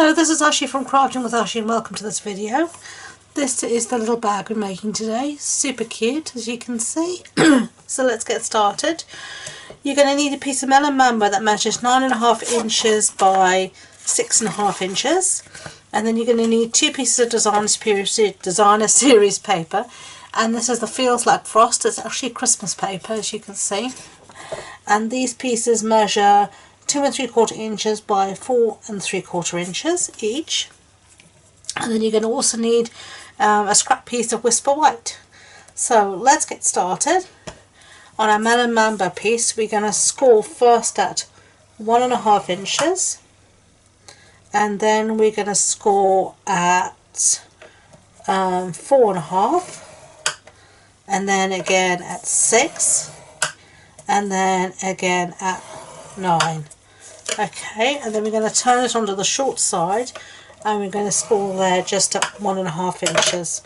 Hello, this is Ashi from Crafting with Ashi and welcome to this video. This is the little bag we're making today. Super cute, as you can see. So let's get started. You're going to need a piece of melon mamba that measures 9.5 inches by 6.5 inches. And then you're going to need 2 pieces of Designer Series paper. And this is the Feels Like Frost. It's actually Christmas paper, as you can see. And these pieces measure 2 3/4 inches by 4 3/4 inches each. And then you're going to also need a scrap piece of Whisper White. So let's get started. On our melon mamba piece, we're going to score first at 1.5 inches, and then we're going to score at 4.5, and then again at 6, and then again at 9. Okay, and then we're going to turn it onto the short side and we're going to score there just at 1.5 inches.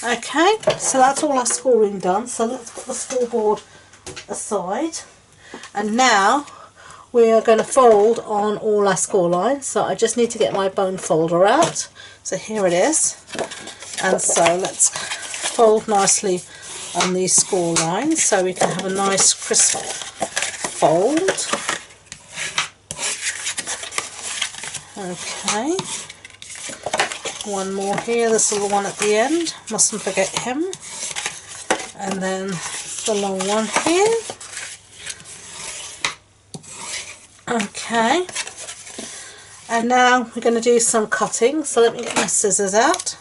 Okay, so that's all our scoring done. So let's put the scoreboard aside, and now we are going to fold on all our score lines. So I just need to get my bone folder out. So here it is, and so let's fold nicely on these score lines so we can have a nice crisp fold. Okay, one more here, this little one at the end, mustn't forget him, and then the long one here. Okay, and now we're going to do some cutting, so let me get my scissors out.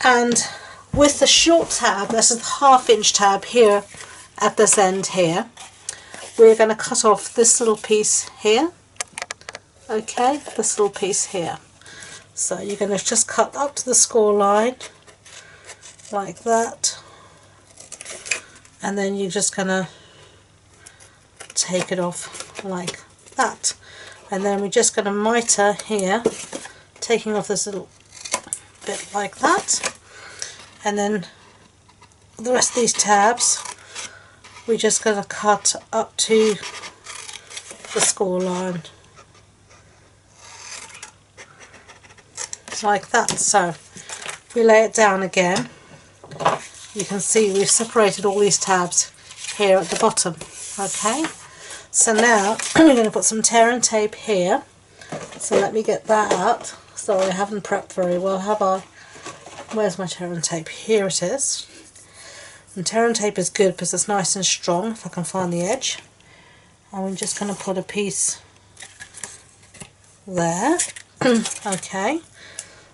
And with the short tab, this is the 1/2 inch tab here at this end here, we're going to cut off this little piece here. Okay, this little piece here. So you're going to just cut up to the score line like that, and then you're just going to take it off like that, and then we're just going to miter here, taking off this little bit like that, and then the rest of these tabs we're just going to cut up to the score line like that. So if we lay it down again, you can see we've separated all these tabs here at the bottom. Okay, so now we're going to put some tear and tape here. So let me get that out. Sorry, I haven't prepped very well, have I? Where's my tear and tape? Here it is. And tear and tape is good because it's nice and strong, if I can find the edge. And we're just going to put a piece there. Okay,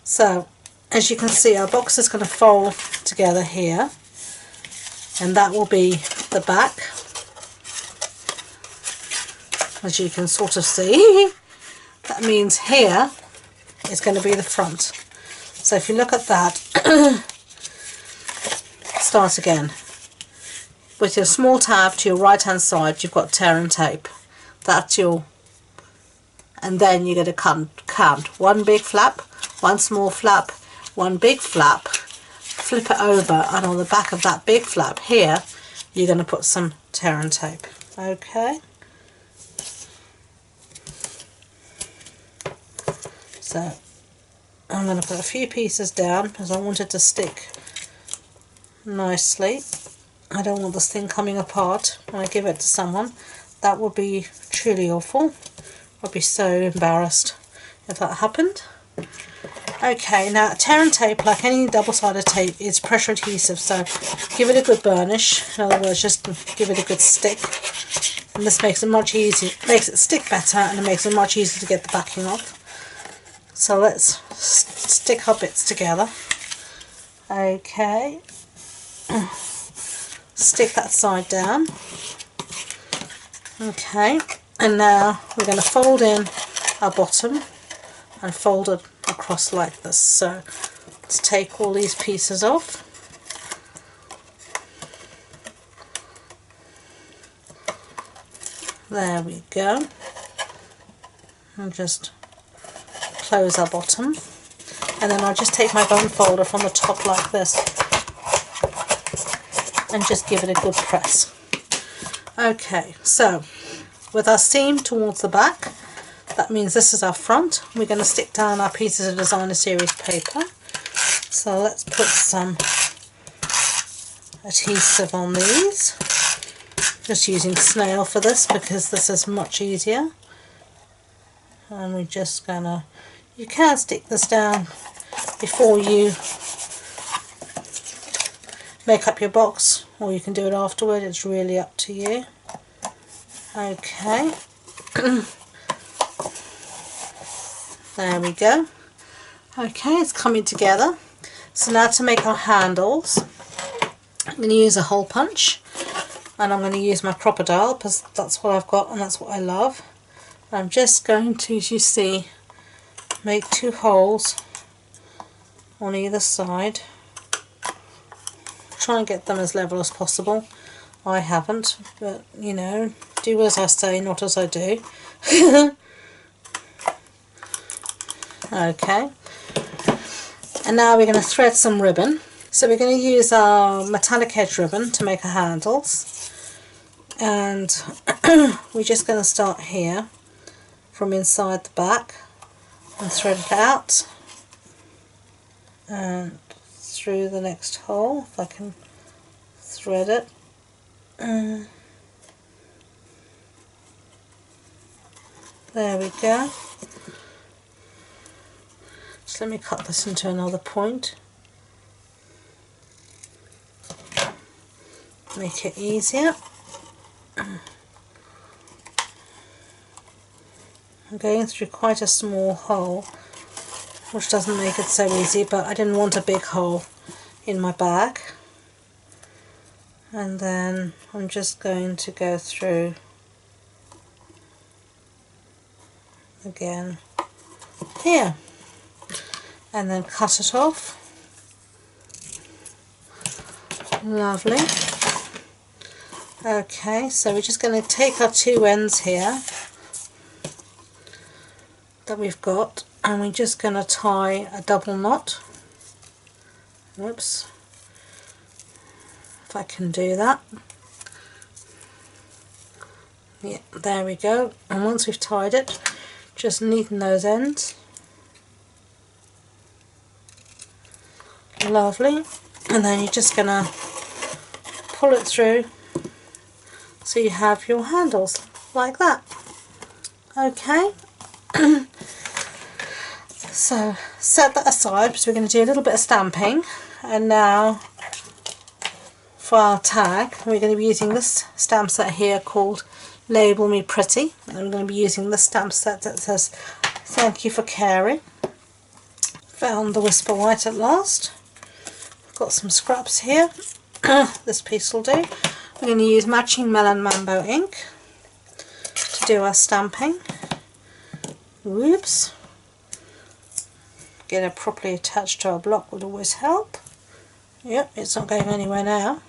so as you can see, our box is going to fold together here, and that will be the back, as you can sort of see. That means here is going to be the front. So if you look at that, start again. With your small tab to your right hand side, you've got tear and tape. That's your, and then you're going to count 1 big flap, 1 small flap, 1 big flap, flip it over, and on the back of that big flap here you're going to put some tear and tape. Okay, so I'm going to put a few pieces down because I want it to stick nicely. I don't want this thing coming apart when I give it to someone. That would be truly awful. I'd be so embarrassed if that happened. Okay, now tear and tape, like any double-sided tape, is pressure adhesive, so give it a good burnish. In other words, just give it a good stick, and this makes it much easier, makes it stick better, and it makes it much easier to get the backing off. So let's stick our bits together. Okay, stick that side down. Okay, and now we're going to fold in our bottom and fold it across like this. So let's take all these pieces off. There we go. And just close our bottom. And then I'll just take my bone folder from the top like this and just give it a good press. Okay, so with our seam towards the back, That means this is our front. We're going to stick down our pieces of designer series paper. So let's put some adhesive on these. Just using snail for this because this is much easier. And we're just gonna, you can stick this down before you make up your box, or you can do it afterward, it's really up to you. Okay. There we go. Okay, it's coming together. So now to make our handles, I'm going to use a hole punch, and I'm going to use my crocodile because that's what I've got and that's what I love. I'm just going to, as you see, make 2 holes on either side. Try and get them as level as possible. I haven't, but you know, do as I say, not as I do. Okay, and now we're going to thread some ribbon. So we're going to use our metallic edge ribbon to make our handles, and we're just going to start here from inside the back and thread it out and through the next hole, if I can thread it. There we go. So let me cut this into another point. Make it easier. I'm going through quite a small hole, which doesn't make it so easy, but I didn't want a big hole in my bag. And then I'm just going to go through again here and then cut it off. Lovely. Okay, so we're just going to take our 2 ends here that we've got, and we're just going to tie a double knot. Whoops, if I can do that. Yeah, there we go. And once we've tied it, just neaten those ends. Lovely. And then you're just going to pull it through so you have your handles like that. Okay. So set that aside because we're going to do a little bit of stamping. And now for our tag, we're going to be using this stamp set here called Label Me Pretty. And I'm going to be using the stamp set that says Thank You for Caring. Found the Whisper White at last. Got some scraps here. This piece will do. We're going to use matching Melon Mambo ink to do our stamping. Whoops. Get it properly attached to our block would always help. Yep, it's not going anywhere now.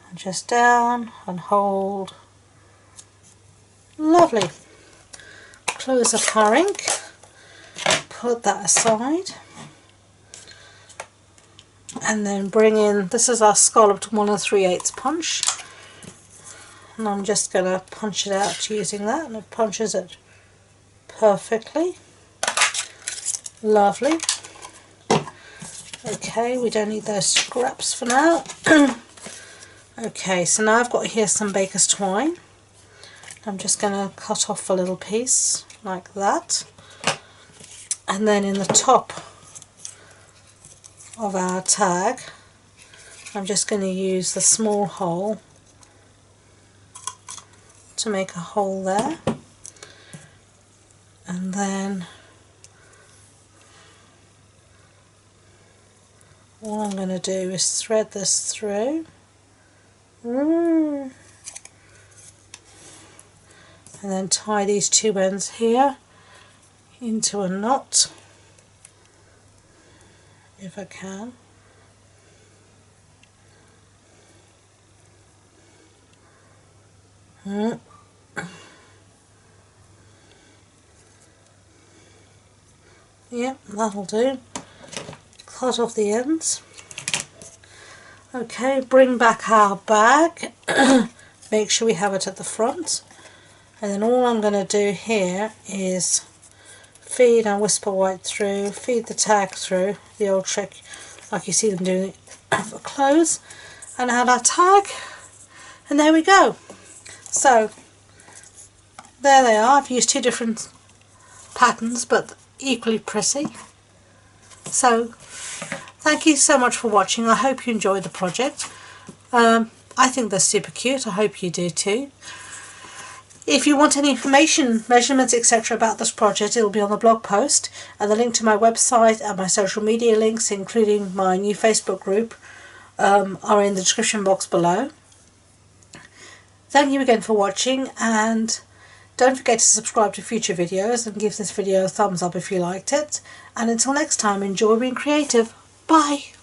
And just down and hold. Lovely. Close up our ink. Put that aside. And then bring in, this is our scalloped 1 3/8 punch. And I'm just going to punch it out using that, and it punches it perfectly. Lovely. Okay, we don't need those scraps for now. Okay, so now I've got here some baker's twine. I'm just going to cut off a little piece like that. And then in the top of our tag, I'm just going to use the small hole to make a hole there. And then all I'm going to do is thread this through. And then tie these 2 ends here into a knot, if I can. Yep, that'll do. Cut off the ends. Okay, bring back our bag. Make sure we have it at the front. And then all I'm going to do here is feed and whisper white through, feed the tag through, the old trick like you see them doing it for clothes, and add our tag, and there we go. So there they are. I've used two different patterns but equally pretty. So thank you so much for watching. I hope you enjoyed the project. I think they're super cute. I hope you do too. If you want any information, measurements, etc. about this project, it'll be on the blog post, and the link to my website and my social media links, including my new Facebook group, are in the description box below. Thank you again for watching, and don't forget to subscribe to future videos and give this video a thumbs up if you liked it. And until next time, enjoy being creative. Bye!